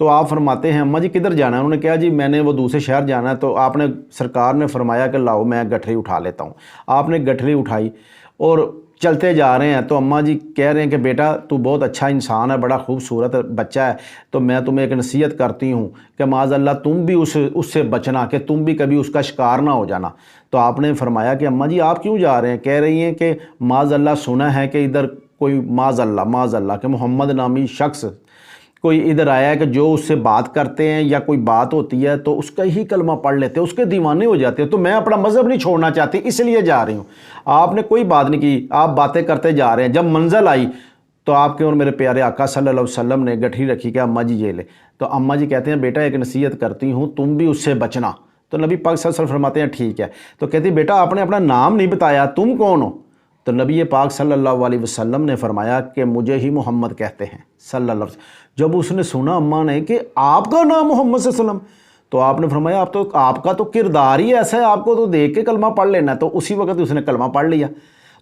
تو آپ فرماتے ہیں اماں جی کدھر جانا ہے؟ انہوں نے کہا جی میں نے وہ دوسرے شہر جانا ہے۔ تو آپ نے سرکار نے فرمایا کہ لاؤ میں گٹھری اٹھا لیتا ہوں۔ آپ نے گٹھری اٹھائی اور چلتے جا رہے ہیں، تو اماں جی کہہ رہے ہیں کہ بیٹا تو بہت اچھا انسان ہے، بڑا خوبصورت بچہ ہے، تو میں تمہیں ایک نصیحت کرتی ہوں کہ معاذ اللہ تم بھی اس سے بچنا، کہ تم بھی کبھی اس کا شکار نہ ہو جانا۔ تو آپ نے فرمایا کہ اماں جی آپ کیوں جا رہے ہیں؟ کہہ رہی ہیں کہ معاذ اللہ سنا ہے کہ ادھر کوئی معاذ اللہ کہ محمد نامی شخص کوئی ادھر آیا ہے کہ جو اس سے بات کرتے ہیں یا کوئی بات ہوتی ہے تو اس کا ہی کلمہ پڑھ لیتے ہیں، اس کے دیوانے ہو جاتے ہیں، تو میں اپنا مذہب نہیں چھوڑنا چاہتی اس لیے جا رہی ہوں۔ آپ نے کوئی بات نہیں کی، آپ باتیں کرتے جا رہے ہیں۔ جب منزل آئی تو آپ کے اور میرے پیارے آقا صلی اللہ علیہ وسلم نے گٹھی رکھی کہ اماں جی یہ لے۔ تو اماں جی کہتے ہیں بیٹا ایک نصیحت کرتی ہوں، تم بھی اس سے بچنا۔ تو نبی پاک صلی اللہ علیہ وسلم فرماتے ہیں ٹھیک ہے۔ تو کہتی ہیں بیٹا آپ نے اپنا نام نہیں بتایا، تم کون ہو؟ تو نبی پاک صلی اللہ علیہ وسلم نے فرمایا کہ مجھے ہی محمد کہتے ہیں صلی اللہ علیہ وسلم۔ جب اس نے سنا اماں نے کہ آپ کا نام محمد صلی اللہ علیہ وسلم، تو آپ نے فرمایا آپ کا تو کردار ہی ایسا ہے، آپ کو تو دیکھ کے کلمہ پڑھ لینا ہے۔ تو اسی وقت اس نے کلمہ پڑھ لیا۔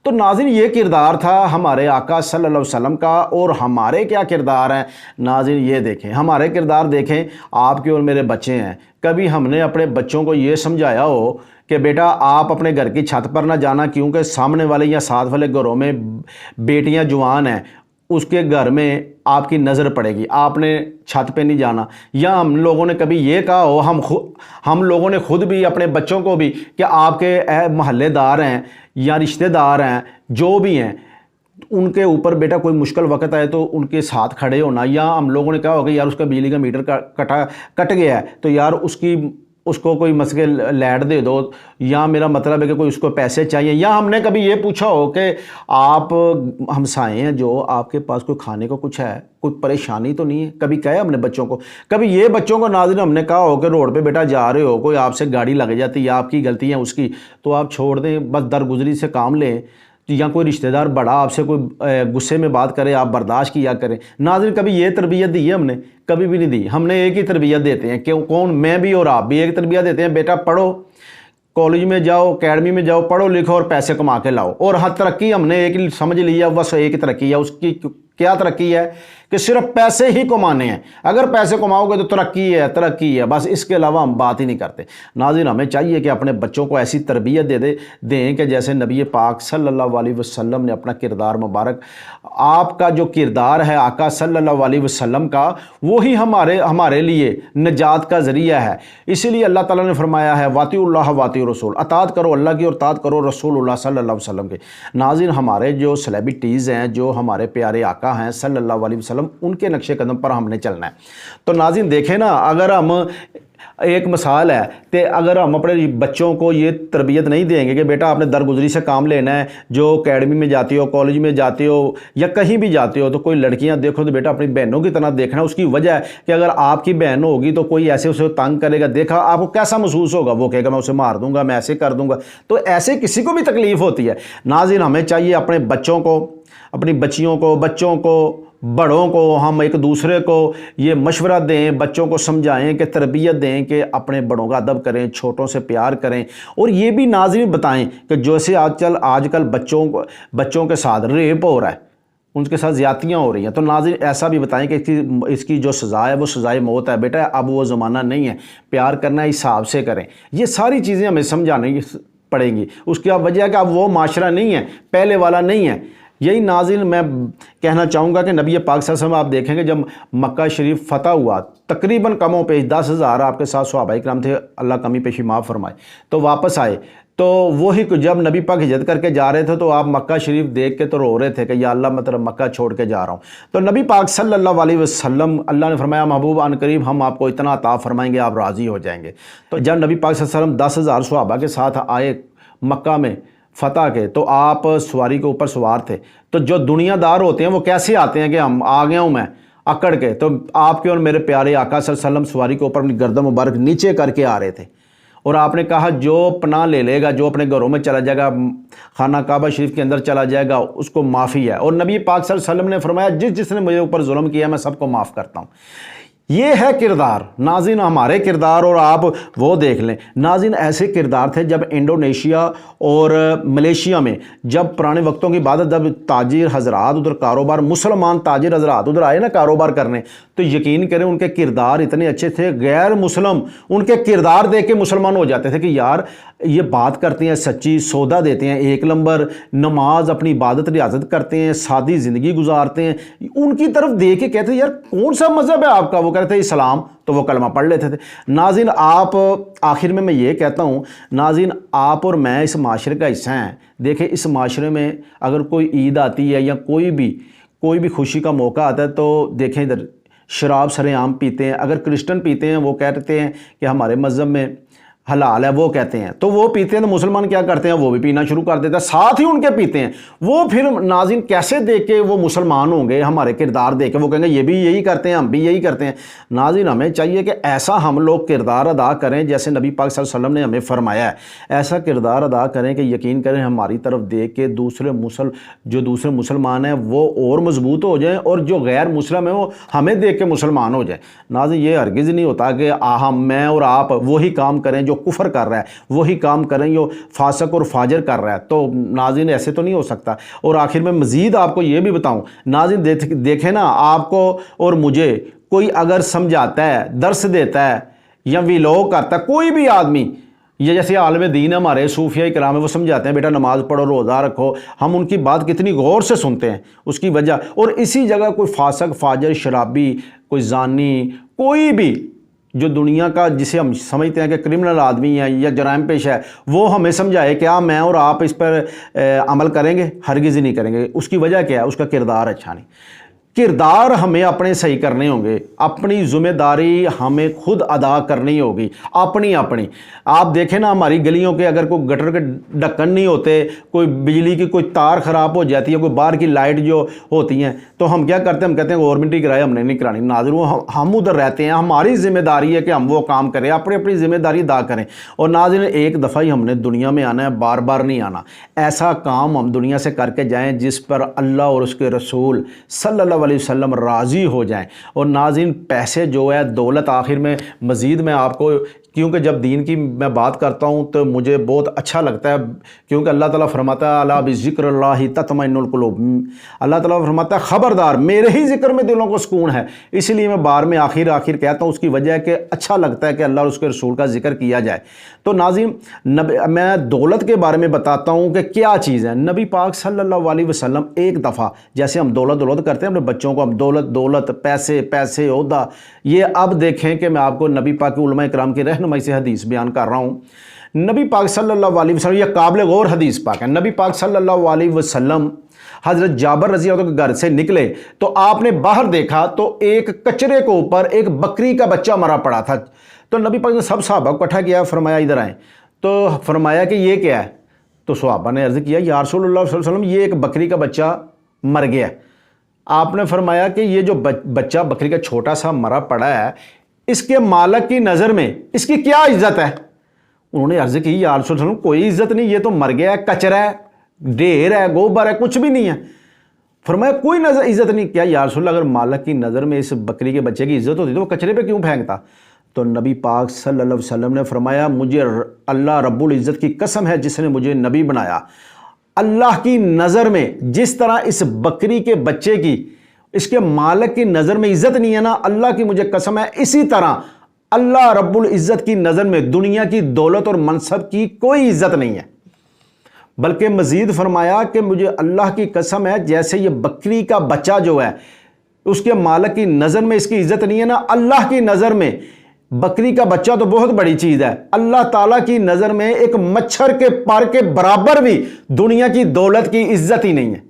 تو ناظرین یہ کردار تھا ہمارے آقا صلی اللہ علیہ وسلم کا، اور ہمارے کیا کردار ہیں ناظرین یہ دیکھیں، ہمارے کردار دیکھیں۔ آپ کے اور میرے بچے ہیں، کبھی ہم نے اپنے بچوں کو یہ سمجھایا ہو کہ بیٹا آپ اپنے گھر کی چھت پر نہ جانا، کیونکہ سامنے والے یا ساتھ والے گھروں میں بیٹیاں جوان ہیں، اس کے گھر میں آپ کی نظر پڑے گی، آپ نے چھت پہ نہیں جانا۔ یا ہم لوگوں نے کبھی یہ کہا ہو، ہم لوگوں نے خود بھی اپنے بچوں کو بھی، کہ آپ کے محلے دار ہیں یا رشتہ دار ہیں جو بھی ہیں، ان کے اوپر بیٹا کوئی مشکل وقت آئے تو ان کے ساتھ کھڑے ہونا۔ یا ہم لوگوں نے کہا ہوگا یار اس کا بجلی کا میٹر کٹ گیا ہے تو یار اس کو کوئی مسئلے لیٹ دے دو، یا میرا مطلب ہے کہ کوئی اس کو پیسے چاہیے۔ یا ہم نے کبھی یہ پوچھا ہو کہ آپ ہمسائے ہیں جو آپ کے پاس کوئی کھانے کو کچھ ہے، کوئی پریشانی تو نہیں ہے؟ کبھی کہا ہم نے بچوں کو؟ کبھی یہ بچوں کو ناظرین ہم نے کہا ہو کہ روڈ پہ بیٹا جا رہے ہو، کوئی آپ سے گاڑی لگ جاتی یا آپ کی غلطی ہے اس کی، تو آپ چھوڑ دیں، بس درگزری سے کام لیں؟ یا کوئی رشتہ دار بڑا آپ سے کوئی غصے میں بات کرے آپ برداشت کیا کریں؟ ناظرین کبھی یہ تربیت دی ہے ہم نے؟ کبھی بھی نہیں دی۔ ہم نے ایک ہی تربیت دیتے ہیں، کہ کون؟ میں بھی اور آپ بھی ایک تربیت دیتے ہیں، بیٹا پڑھو، کالج میں جاؤ، اکیڈمی میں جاؤ، پڑھو لکھو اور پیسے کما کے لاؤ۔ اور ہر ترقی ہم نے ایک سمجھ لیا، بس ایک ہی ترقی ہے۔ اس کی کیا ترقی ہے؟ کہ صرف پیسے ہی کمانے ہیں۔ اگر پیسے کماؤ گے تو ترقی ہے، بس اس کے علاوہ ہم بات ہی نہیں کرتے۔ ناظرین ہمیں چاہیے کہ اپنے بچوں کو ایسی تربیت دیں کہ جیسے نبی پاک صلی اللہ علیہ وسلم نے اپنا کردار مبارک، آپ کا جو کردار ہے آقا صلی اللہ علیہ وسلم کا، وہی ہمارے لیے نجات کا ذریعہ ہے۔ اسی لیے اللہ تعالیٰ نے فرمایا ہے واطیعوا اللہ واطیعوا الرسول، اطاعت کرو اللہ کی اور اطاعت کرو رسول اللہ صلی اللہ علیہ وسلم کے۔ ناظرین ہمارے جو سیلیبریٹیز ہیں، جو ہمارے پیارے آقا ہیں صلی اللہ علیہ وسلم، ان کے نقش قدم پر ہم نے چلنا ہے۔ تو ناظرین دیکھیں نا، اگر ہم ایک مثال ہے کہ اگر ہم اپنے بچوں کو یہ تربیت نہیں دیں گے کہ بیٹا آپ نے درگزری سے کام لینا ہے، جو اکیڈمی میں جاتی ہو، کالج میں جاتے ہو یا کہیں بھی جاتے ہو، تو کوئی لڑکیاں دیکھو تو بیٹا اپنی بہنوں کی طرح دیکھنا۔ اس کی وجہ ہے کہ اگر آپ کی بہن ہوگی تو کوئی ایسے اسے تنگ کرے گا، دیکھا آپ کو کیسا محسوس ہوگا؟ وہ کہے گا میں اسے مار دوں گا، میں ایسے کر دوں گا۔ تو ایسے کسی کو بھی تکلیف ہوتی ہے۔ ناظرین ہمیں چاہیے اپنے بچوں کو، اپنی بچیوں کو، بچوں کو، بڑوں کو، ہم ایک دوسرے کو یہ مشورہ دیں، بچوں کو سمجھائیں، کہ تربیت دیں کہ اپنے بڑوں کا ادب کریں، چھوٹوں سے پیار کریں۔ اور یہ بھی ناظرین بتائیں کہ جیسے آج کل بچوں کے ساتھ ریپ ہو رہا ہے، ان کے ساتھ زیادتیاں ہو رہی ہیں، تو ناظرین ایسا بھی بتائیں کہ اس کی جو سزا ہے وہ سزائے موت ہے۔ بیٹا اب وہ زمانہ نہیں ہے، پیار کرنا حساب سے کریں۔ یہ ساری چیزیں ہمیں سمجھانی پڑیں گی۔ اس کی وجہ ہے کہ اب وہ معاشرہ نہیں ہے، پہلے والا نہیں ہے۔ یہی ناظرین میں کہنا چاہوں گا کہ نبی پاک صلی اللہ علیہ وسلم آپ دیکھیں گے جب مکہ شریف فتح ہوا، تقریباً کم و بیش 10,000 آپ کے ساتھ صحابہ کرام تھے، اللہ کمی پیشی معاف فرمائے، تو واپس آئے۔ تو وہی جب نبی پاک ہجرت کر کے جا رہے تھے تو آپ مکہ شریف دیکھ کے تو رو رہے تھے کہ یا اللہ میں تیرا مکہ چھوڑ کے جا رہا ہوں۔ تو نبی پاک صلی اللہ علیہ وسلم، اللہ نے فرمایا محبوب ان قریب ہم آپ کو اتنا عطا فرمائیں گے آپ راضی ہو جائیں گے۔ تو جب نبی پاک صلی اللہ علیہ وسلم 10,000 صحابہ کے ساتھ آئے مکہ میں فتح کے، تو آپ سواری کے اوپر سوار تھے۔ تو جو دنیا دار ہوتے ہیں وہ کیسے آتے ہیں کہ ہم آ گیا ہوں میں اکڑ کے، تو آپ کے اور میرے پیارے آقا صلی اللہ علیہ وسلم سواری کے اوپر اپنی گردن مبارک نیچے کر کے آ رہے تھے، اور آپ نے کہا جو پناہ لے لے گا، جو اپنے گھروں میں چلا جائے گا، خانہ کعبہ شریف کے اندر چلا جائے گا، اس کو معافی ہے۔ اور نبی پاک صلی اللہ علیہ وسلم نے فرمایا جس نے مجھے اوپر ظلم کیا میں سب کو معاف کرتا ہوں۔ یہ ہے کردار ناظرین، ہمارے کردار، اور آپ وہ دیکھ لیں ناظرین، ایسے کردار تھے جب انڈونیشیا اور ملیشیا میں جب پرانے وقتوں کی بات ہے، جب تاجر حضرات ادھر کاروبار، مسلمان تاجر حضرات ادھر آئے نا کاروبار کرنے، تو یقین کریں ان کے کردار اتنے اچھے تھے، غیر مسلم ان کے کردار دیکھ کے مسلمان ہو جاتے تھے کہ یار یہ بات کرتے ہیں سچی، سودا دیتے ہیں ایک نمبر، نماز اپنی عبادت ریاضت کرتے ہیں، سادی زندگی گزارتے ہیں، ان کی طرف دیکھ کے کہتے ہیں یار کون سا مذہب ہے آپ کا؟ وہ کہتے ہیں اسلام، تو وہ کلمہ پڑھ لیتے تھے۔ ناظرین آپ آخر میں یہ کہتا ہوں ناظرین، آپ اور میں اس معاشرے کا حصہ ہیں۔ دیکھیں اس معاشرے میں اگر کوئی عید آتی ہے یا کوئی بھی خوشی کا موقع آتا ہے تو دیکھیں ادھر شراب سرے عام پیتے ہیں۔ اگر کرسچن پیتے ہیں وہ کہتے ہیں کہ ہمارے مذہب میں حلال ہے، وہ کہتے ہیں، تو وہ پیتے ہیں، تو مسلمان کیا کرتے ہیں؟ وہ بھی پینا شروع کر دیتے ہیں، ساتھ ہی ان کے پیتے ہیں۔ وہ پھر ناظرین کیسے دیکھ کے وہ مسلمان ہوں گے؟ ہمارے کردار دیکھ کے وہ کہیں گے یہ بھی یہی کرتے ہیں، ہم بھی یہی کرتے ہیں۔ ناظرین ہمیں چاہیے کہ ایسا ہم لوگ کردار ادا کریں جیسے نبی پاک صلی اللہ علیہ وسلم نے ہمیں فرمایا ہے، ایسا کردار ادا کریں کہ یقین کریں ہماری طرف دیکھ کے جو دوسرے مسلمان ہیں وہ اور مضبوط ہو جائیں، اور جو غیر مسلم ہیں وہ ہمیں دیکھ کے مسلمان ہو جائیں۔ ناظرین یہ ہرگز نہیں ہوتا کہ میں اور آپ وہی کام کریں جو کفر کر رہا ہے، وہی کام کریں جو فاسق اور فاجر کر رہا ہے، تو ناظرین ایسے تو نہیں ہو سکتا۔ اور آخر میں مزید آپ کو یہ بھی بتاؤں ناظرین، دیکھیں نا آپ کو اور مجھے کوئی اگر سمجھاتا ہے، درس دیتا ہے یا ویلوگ کرتا ہے، کوئی بھی آدمی، یہ جیسے عالم دین ہمارے صوفیاء کرام ہے، وہ سمجھاتے ہیں بیٹا نماز پڑھو، روزہ رکھو، ہم ان کی بات کتنی غور سے سنتے ہیں اس کی وجہ، اور اسی جگہ کوئی فاسق فاجر شرابی، کوئی زانی، کوئی بھی جو دنیا کا جسے ہم سمجھتے ہیں کہ کرمنل آدمی ہے یا جرائم پیش ہے، وہ ہمیں سمجھائے کیا میں اور آپ اس پر عمل کریں گے؟ ہرگز ہی نہیں کریں گے۔ اس کی وجہ کیا ہے؟ اس کا کردار اچھا نہیں۔ کردار ہمیں اپنے صحیح کرنے ہوں گے، اپنی ذمہ داری ہمیں خود ادا کرنی ہوگی، اپنی آپ دیکھیں نا ہماری گلیوں کے اگر کوئی گٹر کے ڈھکن نہیں ہوتے، کوئی بجلی کی کوئی تار خراب ہو جاتی ہے، کوئی باہر کی لائٹ جو ہوتی ہیں، تو ہم کیا کرتے ہیں؟ ہم کہتے ہیں گورنمنٹ ہی کرائے، ہم نے نہیں کرانی۔ ناظرین ہم ادھر رہتے ہیں، ہماری ذمہ داری ہے کہ ہم وہ کام کریں، اپنی ذمہ داری ادا کریں۔ اور ناظرین ایک دفعہ ہی ہم نے دنیا میں آنا ہے، بار بار نہیں آنا۔ ایسا کام ہم دنیا سے کر کے جائیں جس پر اللہ اور اس کے رسول صلی اللہ علیہ وسلم راضی ہو جائیں۔ اور ناظرین پیسے جو ہے، دولت، آخر میں مزید میں آپ کو، کیونکہ جب دین کی میں بات کرتا ہوں تو مجھے بہت اچھا لگتا ہے، کیونکہ اللہ تعالیٰ فرماتا ہے الا بذکر اللہ تطمئن القلوب، اللہ تعالیٰ فرماتا ہے خبردار میرے ہی ذکر میں دلوں کو سکون ہے۔ اسی لیے میں بار میں آخر کہتا ہوں، اس کی وجہ ہے کہ اچھا لگتا ہے کہ اللہ اور اس کے رسول کا ذکر کیا جائے۔ تو ناظرین میں دولت کے بارے میں بتاتا ہوں کہ کیا چیز ہے۔ نبی پاک صلی اللہ علیہ وسلم ایک دفعہ، جیسے ہم دولت کرتے ہیں اپنے بچوں کو، ہم دولت پیسے عہدہ، یہ اب دیکھیں کہ میں آپ کو نبی پاک کے علماء کرام کی رہنمائی سے حدیث بیان کر رہا ہوں۔ نبی پاک صلی اللہ علیہ وسلم، یہ قابل غور حدیث پاک ہے، نبی پاک صلی اللہ علیہ وسلم حضرت جابر رضی اللہ عنہ کے گھر سے نکلے تو آپ نے باہر دیکھا تو ایک کچرے کے اوپر ایک بکری کا بچہ مرا پڑا تھا۔ تو نبی پاک نے سب صحابہ کو اکٹھا کیا، فرمایا ادھر آئیں، تو فرمایا کہ یہ کیا ہے؟ تو صحابہ نے عرض کیا یا رسول اللہ صلی اللہ علیہ وسلم یہ ایک بکری کا بچہ مر گیا ہے۔ آپ نے فرمایا کہ یہ جو بچہ بکری کا چھوٹا سا مرا پڑا ہے، اس کے مالک کی نظر میں اس کی کیا عزت ہے؟ انہوں نے عرض کی یا رسول اللہ علیہ وسلم کوئی عزت نہیں، یہ تو مر گیا ہے، کچرا ہے، ڈھیر ہے، گوبر ہے، کچھ بھی نہیں ہے۔ فرمایا کوئی عزت نہیں۔ کیا یا رسول اللہ اگر مالک کی نظر میں اس بکری کے بچے کی عزت ہوتی تو وہ کچرے پہ کیوں پھینکتا؟ تو نبی پاک صلی اللہ علیہ وسلم نے فرمایا مجھے اللہ رب العزت کی قسم ہے جس نے مجھے نبی بنایا، اللہ کی نظر میں جس طرح اس بکری کے بچے کی اس کے مالک کی نظر میں عزت نہیں ہے نا، اللہ کی مجھے قسم ہے اسی طرح اللہ رب العزت کی نظر میں دنیا کی دولت اور منصب کی کوئی عزت نہیں ہے۔ بلکہ مزید فرمایا کہ مجھے اللہ کی قسم ہے جیسے یہ بکری کا بچہ جو ہے اس کے مالک کی نظر میں اس کی عزت نہیں ہے نا، اللہ کی نظر میں بکری کا بچہ تو بہت بڑی چیز ہے، اللہ تعالیٰ کی نظر میں ایک مچھر کے پر کے برابر بھی دنیا کی دولت کی عزت ہی نہیں ہے۔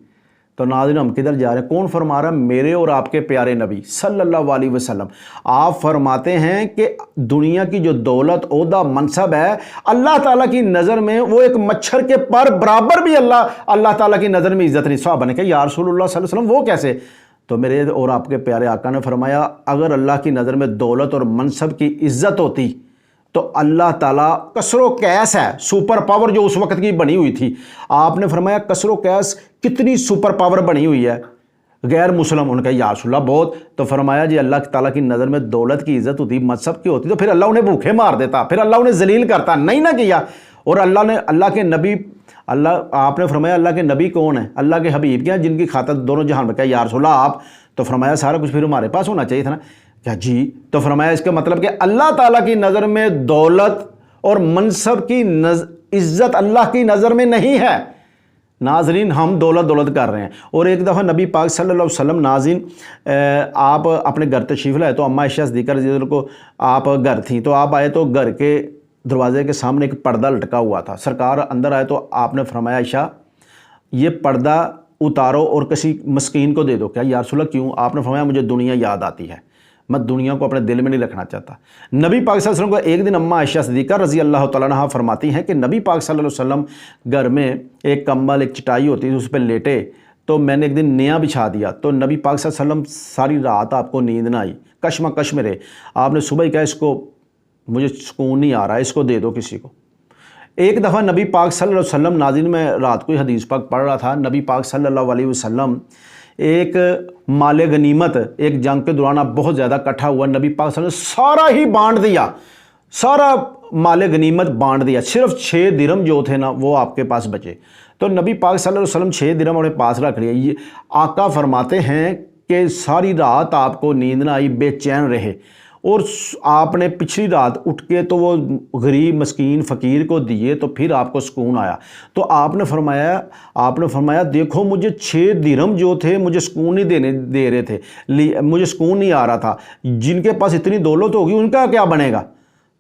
تو ناظرین ہم کدھر جا رہے ہیں؟ کون فرما رہا ہے؟ میرے اور آپ کے پیارے نبی صلی اللہ علیہ وسلم۔ آپ فرماتے ہیں کہ دنیا کی جو دولت، عہدہ، منصب ہے، اللہ تعالیٰ کی نظر میں وہ ایک مچھر کے پر برابر بھی اللہ تعالیٰ کی نظر میں عزت نہیں۔ صحابہ نے کہا یا رسول اللہ صلی اللہ علیہ وسلم وہ کیسے؟ تو میرے اور آپ کے پیارے آقا نے فرمایا اگر اللہ کی نظر میں دولت اور منصب کی عزت ہوتی تو اللہ تعالیٰ کسر و کیس ہے، سپر پاور جو اس وقت کی بنی ہوئی تھی۔ آپ نے فرمایا کسر و کیس کتنی سپر پاور بنی ہوئی ہے، غیر مسلم، ان کا یا رسول اللہ بہت، تو فرمایا جی اللہ تعالیٰ کی نظر میں دولت کی عزت ہوتی، مذہب کی ہوتی، تو پھر اللہ انہیں بھوکے مار دیتا، پھر اللہ انہیں ذلیل کرتا، نہیں نہ کیا۔ اور اللہ کے نبی، آپ نے فرمایا اللہ کے نبی کون ہیں؟ اللہ کے حبیب کیا جن کی خاطر دونوں جہان میں، کیا یا رسول اللہ آپ؟ تو فرمایا سارا کچھ پھر ہمارے پاس ہونا چاہیے تھا نا، کیا جی؟ تو فرمایا اس کا مطلب کہ اللہ تعالیٰ کی نظر میں دولت اور منصب کی عزت اللہ کی نظر میں نہیں ہے۔ ناظرین ہم دولت کر رہے ہیں۔ اور ایک دفعہ نبی پاک صلی اللہ علیہ وسلم، ناظرین آپ اپنے گھر تشریف لائے تو اماں عائشہ صدیقہ رضی اللہ عنہا کو آپ گھر تھیں، تو آپ آئے تو گھر کے دروازے کے سامنے ایک پردہ لٹکا ہوا تھا، سرکار اندر آئے تو آپ نے فرمایا عائشہ یہ پردہ اتارو اور کسی مسکین کو دے دو۔ کیا یا رسول اللہ کیوں؟ آپ نے فرمایا مجھے دنیا یاد آتی ہے، میں دنیا کو اپنے دل میں نہیں رکھنا چاہتا۔ نبی پاک صلی اللہ علیہ وسلم کو ایک دن اماں عائشہ صدیقہ رضی اللہ تعالیٰ عنہا فرماتی ہیں کہ نبی پاک صلی اللہ علیہ وسلم گھر میں ایک کمبل، ایک چٹائی ہوتی تھی، اس پہ لیٹے تو میں نے ایک دن نیا بچھا دیا، تو نبی پاک صلی اللہ علیہ وسلم ساری رات آپ کو نیند نہ آئی، کشمکش میں رہے، آپ نے صبح ہی کہا اس کو مجھے سکون نہیں آ رہا ہے، اس کو دے دو کسی کو۔ ایک دفعہ نبی پاک صلی اللہ علیہ وسلم، ناظرین میں رات کو حدیث پاک پڑھ رہا تھا، نبی پاک صلی اللہ علیہ وسلم ایک مال غنیمت ایک جنگ کے دوران بہت زیادہ اکٹھا ہوا، نبی پاک صلی اللہ علیہ وسلم نے سارا ہی بانٹ دیا، سارا مال غنیمت بانٹ دیا، صرف 6 درہم جو تھے نا وہ آپ کے پاس بچے، تو نبی پاک صلی اللہ علیہ وسلم 6 درہم اپنے پاس رکھ لیا۔ یہ آقا فرماتے ہیں کہ ساری رات آپ کو نیند نہ آئی، بے چین رہے، اور آپ نے پچھلی رات اٹھ کے تو وہ غریب مسکین فقیر کو دیے تو پھر آپ کو سکون آیا۔ تو آپ نے فرمایا دیکھو مجھے 6 درہم جو تھے مجھے سکون نہیں دے رہے تھے، مجھے سکون نہیں آ رہا تھا، جن کے پاس اتنی دولت ہوگی ان کا کیا بنے گا؟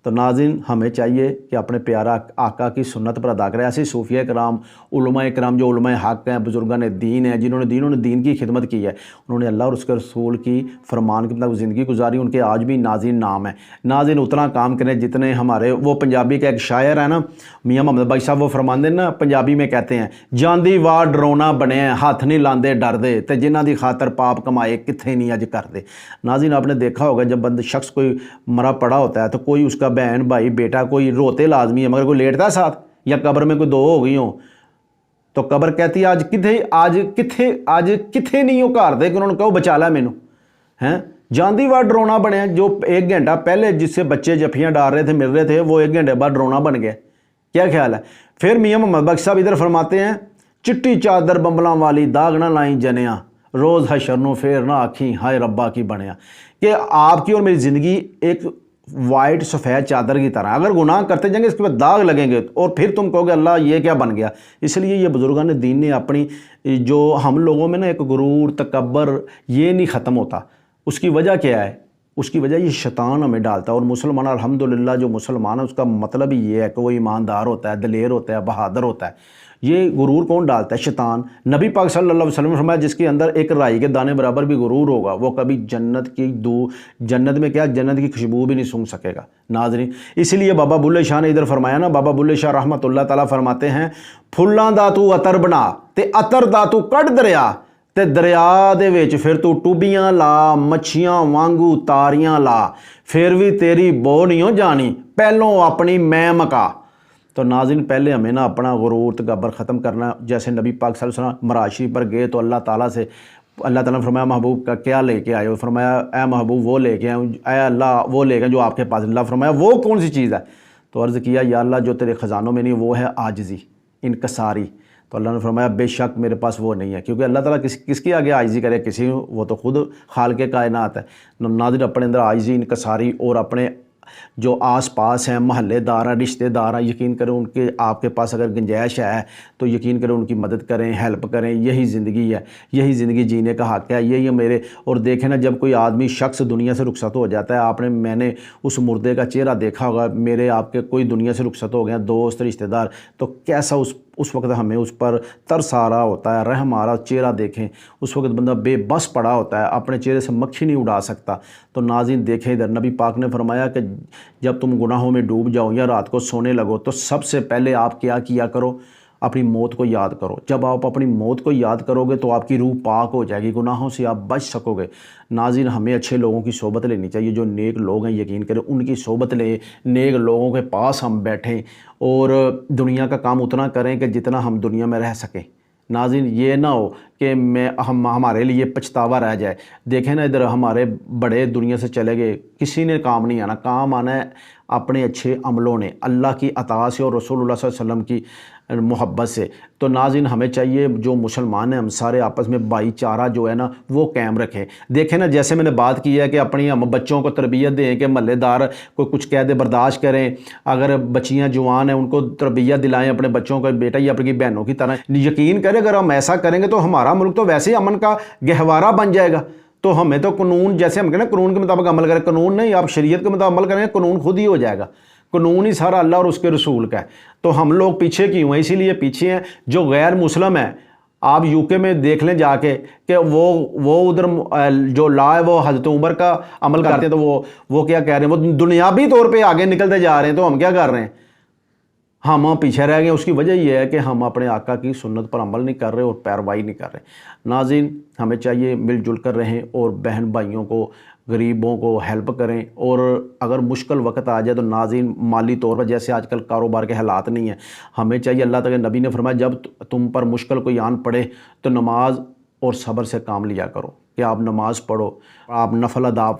تو ناظرین ہمیں چاہیے کہ اپنے پیارا آقا کی سنت پر ادا کریں۔ ایسے صوفیہ کرام، علماء کرام جو علماء حق ہیں، بزرگان دین ہیں، جنہوں نے دین کی خدمت کی ہے، انہوں نے اللہ اور اس کے رسول کی فرمان کے مطابق زندگی گزاری، ان کے آج بھی ناظرین نام ہے۔ ناظرین اتنا کام کریں جتنے ہمارے، وہ پنجابی کا ایک شاعر ہے نا میاں محمد بخش صاحب، وہ فرماندے نا پنجابی میں کہتے ہیں جاندی واہ ڈرونا بنے ہاتھ نہیں لاندے ڈر دے تے جنہ دی خاطر پاپ کمائے کتھے نہیں اج کر دے۔ ناظرین آپ نے دیکھا ہوگا جب شخص کوئی مرا پڑا ہوتا ہے تو کوئی اس کا بہن بھائی بیٹا کوئی روتے لازمی ہے، مگر کوئی لیٹتا ہے ساتھ، یا قبر میں کوئی 2 ہو گئی ہوں تو قبر کہتی ہے آج کتھے نہیں ہو گھر دے کہ انہوں نے کہو بچا لا مینوں ہیں۔ جاندی واہ ڈرونا بنے، جو 1 گھنٹہ پہلے جس سے بچے جفیاں ڈال رہے تھے مل رہے تھے، وہ 1 گھنٹے بعد ڈرونا بن گیا۔ کیا خیال ہے؟ پھر میاں محمد بخش صاحب ادھر فرماتے ہیں چٹی چادر بمبلاں والی داغ نہ لائیں جنیاں روز حشر نو پھر نہ آکھیں ہائے ربا کی بنیا، کہ آپ کی اور میری زندگی ایک وائٹ سفید چادر کی طرح، اگر گناہ کرتے جائیں گے اس کے بعد داغ لگیں گے اور پھر تم کہو گے اللہ یہ کیا بن گیا۔ اس لیے یہ بزرگان دین نے اپنی جو ہم لوگوں میں نا ایک غرور تکبر یہ نہیں ختم ہوتا، اس کی وجہ کیا ہے؟ اس کی وجہ یہ شیطان ہمیں ڈالتا ہے۔ اور مسلمان الحمدللہ جو مسلمان ہے اس کا مطلب ہی یہ ہے کہ وہ ایماندار ہوتا ہے، دلیر ہوتا ہے، بہادر ہوتا ہے۔ یہ غرور کون ڈالتا ہے؟ شیطان۔ نبی پاک صلی اللہ علیہ وسلم نے فرمایا جس کے اندر ایک رائی کے دانے برابر بھی غرور ہوگا وہ کبھی جنت میں کیا جنت کی خوشبو بھی نہیں سونگھ سکے گا۔ ناظرین اس لیے بابا بلے شاہ نے ادھر فرمایا نا، بابا بلے شاہ رحمۃ اللہ تعالیٰ فرماتے ہیں پھلاں دا تو عطر بنا تے عطر دا تو کڈ دریا تے دریا دے وچ پھر تو ٹوبیاں لا مچھیاں وانگو تاریاں لا پھر بھی تیری بو نہیں ہو جانی پہلوں اپنی میں مکا۔ تو ناظرین پہلے ہمیں نا اپنا غرور تکبر ختم کرنا، جیسے نبی پاک صلی اللہ علیہ وسلم مراج شریف پر گئے تو اللہ تعالیٰ نے فرمایا محبوب کا کیا لے کے آئے ہو؟ فرمایا اے محبوب وہ لے کے آئے، اے اللہ وہ لے کے جو آپ کے پاس۔ اللہ فرمایا وہ کون سی چیز ہے؟ تو عرض کیا یا اللہ جو تیرے خزانوں میں نہیں وہ ہے عاجزی، انکساری۔ تو اللہ نے فرمایا بے شک میرے پاس وہ نہیں ہے، کیونکہ اللہ تعالیٰ کس کی آگے عاجزی کرے؟ کسی، وہ تو خود خالق کائنات ہے۔ ناظرین اپنے اندر عاجزی، انکساری اور اپنے جو آس پاس ہیں محلے دار ہیں رشتہ دار ہیں، یقین کریں ان کے آپ کے پاس اگر گنجائش ہے تو یقین کریں ان کی مدد کریں، ہیلپ کریں۔ یہی زندگی ہے، یہی زندگی جینے کا حق ہے، یہی میرے۔ اور دیکھیں نا جب کوئی آدمی شخص دنیا سے رخصت ہو جاتا ہے، میں نے اس مردے کا چہرہ دیکھا ہوگا، میرے آپ کے کوئی دنیا سے رخصت ہو گئے دوست رشتہ دار، تو کیسا اس وقت ہمیں اس پر ترس آ رہا ہوتا ہے، رحم آ رہا، چہرہ دیکھیں اس وقت بندہ بے بس پڑا ہوتا ہے، اپنے چہرے سے مکھی نہیں اڑا سکتا۔ تو ناظرین دیکھیں ادھر نبی پاک نے فرمایا کہ جب تم گناہوں میں ڈوب جاؤ یا رات کو سونے لگو تو سب سے پہلے آپ کیا کرو؟ اپنی موت کو یاد کرو۔ جب آپ اپنی موت کو یاد کرو گے تو آپ کی روح پاک ہو جائے گی، گناہوں سے آپ بچ سکو گے۔ ناظرین ہمیں اچھے لوگوں کی صحبت لینی چاہیے، جو نیک لوگ ہیں یقین کریں ان کی صحبت لیں، نیک لوگوں کے پاس ہم بیٹھیں اور دنیا کا کام اتنا کریں کہ جتنا ہم دنیا میں رہ سکیں۔ ناظرین یہ نہ ہو کہ ہمارے لیے پچھتاوا رہ جائے. دیکھیں نا ادھر ہمارے بڑے دنیا سے چلے گئے, کسی نے کام نہیں آنا, کام آنا ہے اپنے اچھے عملوں نے, اللہ کی عطا سے اور رسول اللہ صلی اللہ علیہ وسلم کی محبت سے. تو ناظرین ہمیں چاہیے جو مسلمان ہیں ہم سارے آپس میں بھائی چارہ جو ہے نا وہ قائم رکھیں. دیکھیں نا جیسے میں نے بات کی ہے کہ اپنی ہم بچوں کو تربیت دیں کہ محلے دار کوئی کچھ کہہ دے برداشت کریں, اگر بچیاں جوان ہیں ان کو تربیت دلائیں اپنے بچوں کو, بیٹا یہ اپنی بہنوں کی طرح. یقین کریں اگر ہم ایسا کریں گے تو ہمارا ملک تو ویسے ہی امن کا گہوارہ بن جائے گا. تو ہمیں تو قانون جیسے ہم کہیں نا قانون کے مطابق عمل کریں, قانون نہیں آپ شریعت کے مطابق عمل کریں گے قانون خود ہی ہو جائے گا. قانون ہی سارا اللہ اور اس کے رسول کا ہے. تو ہم لوگ پیچھے کیوں ہیں؟ اسی لیے پیچھے ہیں. جو غیر مسلم ہیں آپ یو کے میں دیکھ لیں جا کے کہ وہ ادھر جو لا ہے وہ حضرت عمر کا عمل کرتے ہیں, تو وہ کیا کہہ رہے ہیں, وہ دنیاوی طور پہ آگے نکلتے جا رہے ہیں. تو ہم کیا کر رہے ہیں, ہم پیچھے رہ گئے. اس کی وجہ یہ ہے کہ ہم اپنے آقا کی سنت پر عمل نہیں کر رہے اور پیروائی نہیں کر رہے. ناظرین ہمیں چاہیے مل جل کر رہیں اور بہن بھائیوں کو غریبوں کو ہیلپ کریں. اور اگر مشکل وقت آ جائے تو ناظرین مالی طور پر جیسے آج کل کاروبار کے حالات نہیں ہیں, ہمیں چاہیے, اللہ تعالی نبی نے فرمایا جب تم پر مشکل کوئی آن پڑے تو نماز اور صبر سے کام لیا کرو, کہ آپ نماز پڑھو, آپ نفل ادا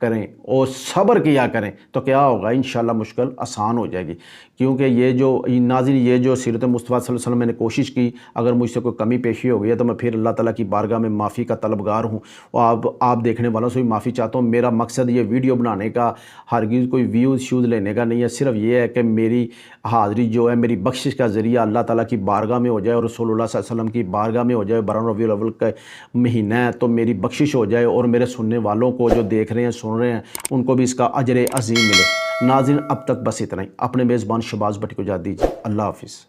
کریں اور صبر کیا کریں تو کیا ہوگا, انشاءاللہ مشکل آسان ہو جائے گی. کیونکہ یہ جو ناظرین یہ جو سیرت مصطفیٰ صلی اللہ علیہ وسلم میں نے کوشش کی, اگر مجھ سے کوئی کمی پیشی ہو گئی ہے تو میں پھر اللہ تعالیٰ کی بارگاہ میں معافی کا طلبگار ہوں, اور آپ دیکھنے والوں سے بھی معافی چاہتا ہوں. میرا مقصد یہ ویڈیو بنانے کا ہرگز کوئی ویوز شیوز لینے کا نہیں ہے, صرف یہ ہے کہ میری حاضری جو ہے میری بخشش کا ذریعہ اللہ تعالیٰ کی بارگاہ میں ہو جائے اور رسول اللہ صلی اللہ علیہ وسلم کی بارگاہ میں ہو جائے. برہم ربیع الاول کا مہینہ ہے تو میری بخشش ہو جائے, اور میرے سننے والوں کو جو دیکھ رہے ہیں سن رہے ہیں ان کو بھی اس کا اجر عظیم ملے. ناظرین اب تک بس اتنا ہی. اپنے میزبان شہباز بٹ کو اجازت دیجیے. اللہ حافظ.